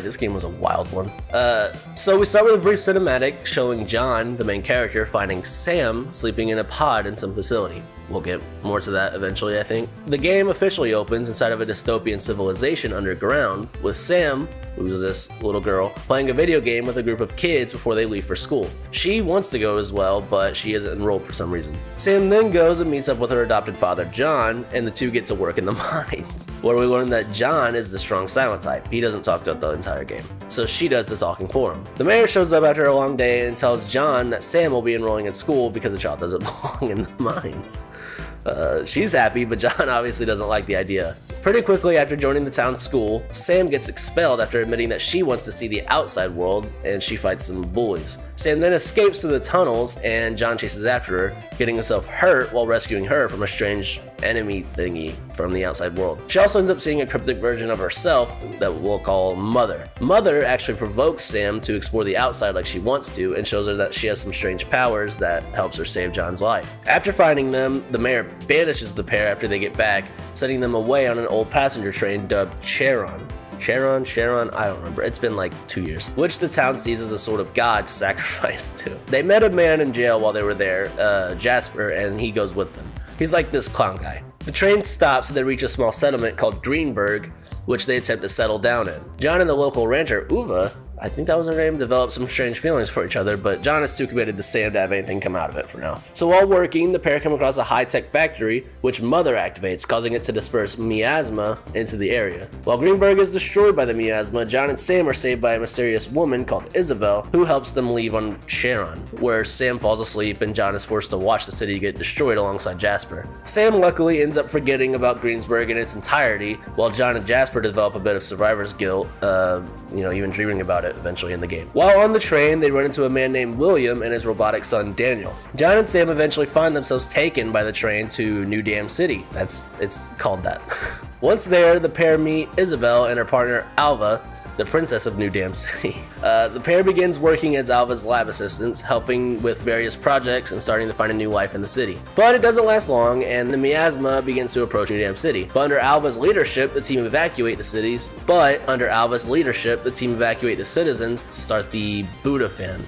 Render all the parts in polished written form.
right, this game was a wild one. So we start with a brief cinematic showing John, the main character, finding Sam sleeping in a pod in some facility. We'll get more to that eventually, I think. The game officially opens inside of a dystopian civilization underground, with Sam, who's this little girl, playing a video game with a group of kids before they leave for school. She wants to go as well, but she isn't enrolled for some reason. Sam then goes and meets up with her adopted father, John, and the two get to work in the mines, where we learn that John is the strong silent type. He doesn't talk throughout the entire game, so she does the talking for him. The mayor shows up after a long day and tells John that Sam will be enrolling in school because the child doesn't belong in the mines. She's happy, but John obviously doesn't like the idea. Pretty quickly after joining the town school, Sam gets expelled after admitting that she wants to see the outside world, and she fights some bullies. Sam then escapes through the tunnels, and John chases after her, getting himself hurt while rescuing her from a strange enemy thingy from the outside world. She also ends up seeing a cryptic version of herself that we'll call Mother. Mother actually provokes Sam to explore the outside like she wants to, and shows her that she has some strange powers that helps her save John's life. After finding them, the mayor banishes the pair after they get back, sending them away on an old passenger train dubbed Charon, I don't remember. It's been like 2 years. Which the town sees as a sort of god to sacrifice to. They met a man in jail while they were there, Jasper, and he goes with them. He's like this clown guy. The train stops and they reach a small settlement called Greenberg, which they attempt to settle down in. John and the local rancher, Uva, I think that was her name, developed some strange feelings for each other, but John is too committed to Sam to have anything come out of it for now. So while working, the pair come across a high-tech factory, which Mother activates, causing it to disperse miasma into the area. While Greenberg is destroyed by the miasma, John and Sam are saved by a mysterious woman called Isabel, who helps them leave on Charon, where Sam falls asleep and John is forced to watch the city get destroyed alongside Jasper. Sam luckily ends up forgetting about Greensburg in its entirety, while John and Jasper develop a bit of survivor's guilt, even dreaming about it eventually in the game. While on the train, they run into a man named William and his robotic son Daniel. John and Sam eventually find themselves taken by the train to New Dam City. It's called that. Once there, the pair meet Isabel and her partner Alva, the princess of New Dam City. The pair begins working as Alva's lab assistants, helping with various projects and starting to find a new life in the city. But it doesn't last long, and the miasma begins to approach New Dam City. But under Alva's leadership, the team evacuate the citizens to start the Buddha fan,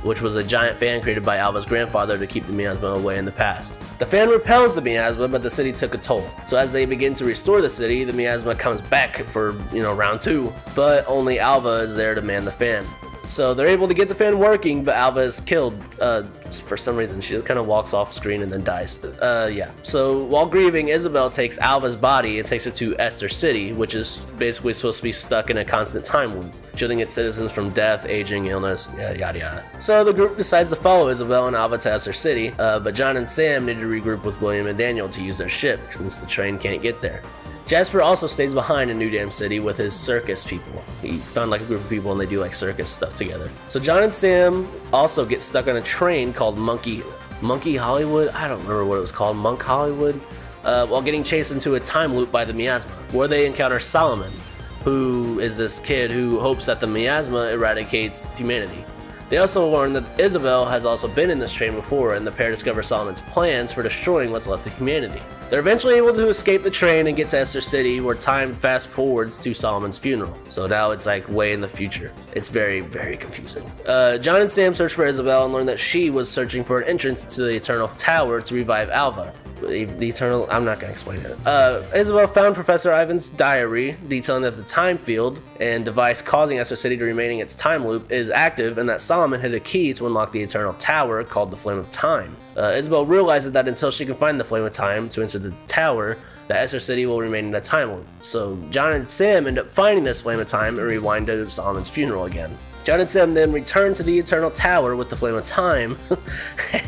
which was a giant fan created by Alva's grandfather to keep the miasma away in the past. The fan repels the miasma, but the city took a toll. So as they begin to restore the city, the miasma comes back for, round 2, but only Alva is there to man the fan. So they're able to get the fan working, but Alva is killed for some reason. She just kind of walks off screen and then dies. So while grieving, Isabel takes Alva's body and takes her to Esther City, which is basically supposed to be stuck in a constant time loop, shielding its citizens from death, aging, illness, yada yada. So the group decides to follow Isabel and Alva to Esther City, but John and Sam need to regroup with William and Daniel to use their ship since the train can't get there. Jasper also stays behind in New Dam City with his circus people. He found like a group of people and they do like circus stuff together. So John and Sam also get stuck on a train called Monkey Hollywood? I don't remember what it was called, Monk Hollywood? While getting chased into a time loop by the miasma, where they encounter Solomon, who is this kid who hopes that the miasma eradicates humanity. They also learn that Isabel has also been in this train before, and the pair discover Solomon's plans for destroying what's left of humanity. They're eventually able to escape the train and get to Esther City, where time fast forwards to Solomon's funeral. So now it's like way in the future. It's very, very confusing. John and Sam search for Isabel and learn that she was searching for an entrance to the Eternal Tower to revive Alva. I'm not gonna explain it. Isabel found Professor Ivan's diary detailing that the time field and device causing Esther City to remain in its time loop is active, and that Solomon had a key to unlock the Eternal Tower called the Flame of Time. Isabel realizes that until she can find the Flame of Time to enter the tower, that Esther City will remain in a time loop. So John and Sam end up finding this Flame of Time and rewind to Solomon's funeral again. John and Sam then return to the Eternal Tower with the Flame of Time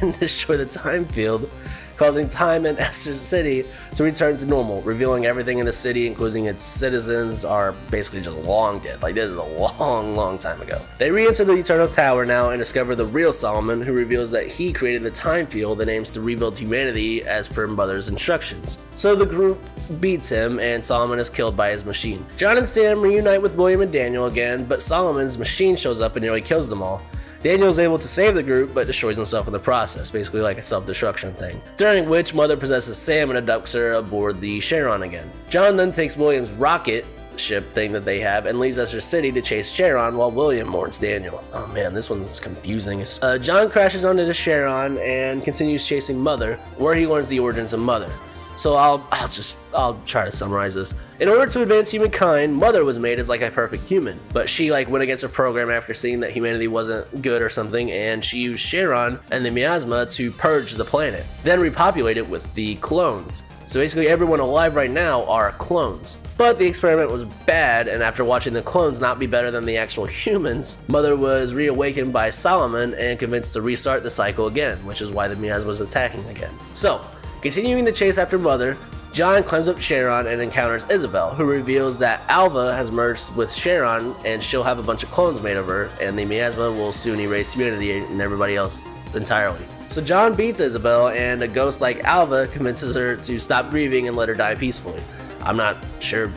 and destroy the time field, causing time in Esther City to return to normal, revealing everything in the city, including its citizens, are basically just long dead. Like, this is a long, long time ago. They re-enter the Eternal Tower now and discover the real Solomon, who reveals that he created the time field and aims to rebuild humanity as per Mother's instructions. So the group beats him, and Solomon is killed by his machine. John and Sam reunite with William and Daniel again, but Solomon's machine shows up and nearly kills them all. Daniel is able to save the group, but destroys himself in the process, basically like a self-destruction thing. During which, Mother possesses Sam and abducts her aboard the Charon again. John then takes William's rocket, ship thing that they have and leaves Esther City to chase Sharon while William mourns Daniel. Oh man, this one's confusing. John crashes onto the Sharon and continues chasing Mother, where he learns the origins of Mother. So I'll try to summarize this. In order to advance humankind, Mother was made as like a perfect human, but she like went against her program after seeing that humanity wasn't good or something, and she used Sharon and the miasma to purge the planet, then repopulate it with the clones. So basically everyone alive right now are clones. But the experiment was bad, and after watching the clones not be better than the actual humans, Mother was reawakened by Solomon and convinced to restart the cycle again, which is why the miasma was attacking again. So, continuing the chase after Mother, John climbs up Sharon and encounters Isabel, who reveals that Alva has merged with Sharon and she'll have a bunch of clones made of her, and the miasma will soon erase humanity and everybody else entirely. So John beats Isabel, and a ghost like Alva convinces her to stop grieving and let her die peacefully. I'm not sure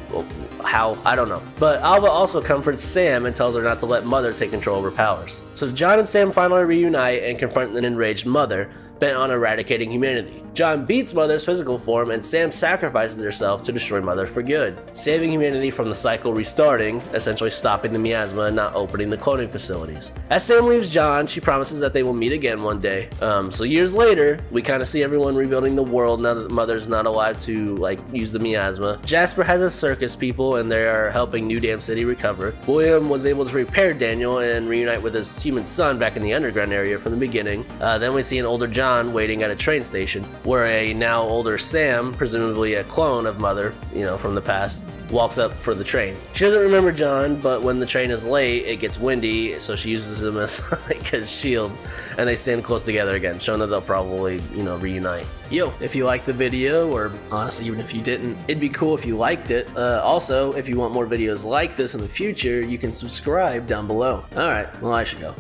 how, I don't know. But Alva also comforts Sam and tells her not to let Mother take control of her powers. So John and Sam finally reunite and confront an enraged Mother, bent on eradicating humanity. John beats Mother's physical form, and Sam sacrifices herself to destroy Mother for good, saving humanity from the cycle restarting, essentially stopping the miasma and not opening the cloning facilities. As Sam leaves John, she promises that they will meet again one day. So years later, we kind of see everyone rebuilding the world now that Mother's not alive to like use the miasma. Jasper has a circus people, and they are helping New Dam City recover. William was able to repair Daniel and reunite with his human son back in the underground area from the beginning. Then we see an older John waiting at a train station, where a now older Sam, presumably a clone of Mother, from the past, walks up for the train. She doesn't remember John, but when the train is late, it gets windy, so she uses him as like a shield, and they stand close together again, showing that they'll probably, reunite. Yo, if you liked the video, or honestly, even if you didn't, it'd be cool if you liked it. Also, if you want more videos like this in the future, you can subscribe down below. Alright, well, I should go.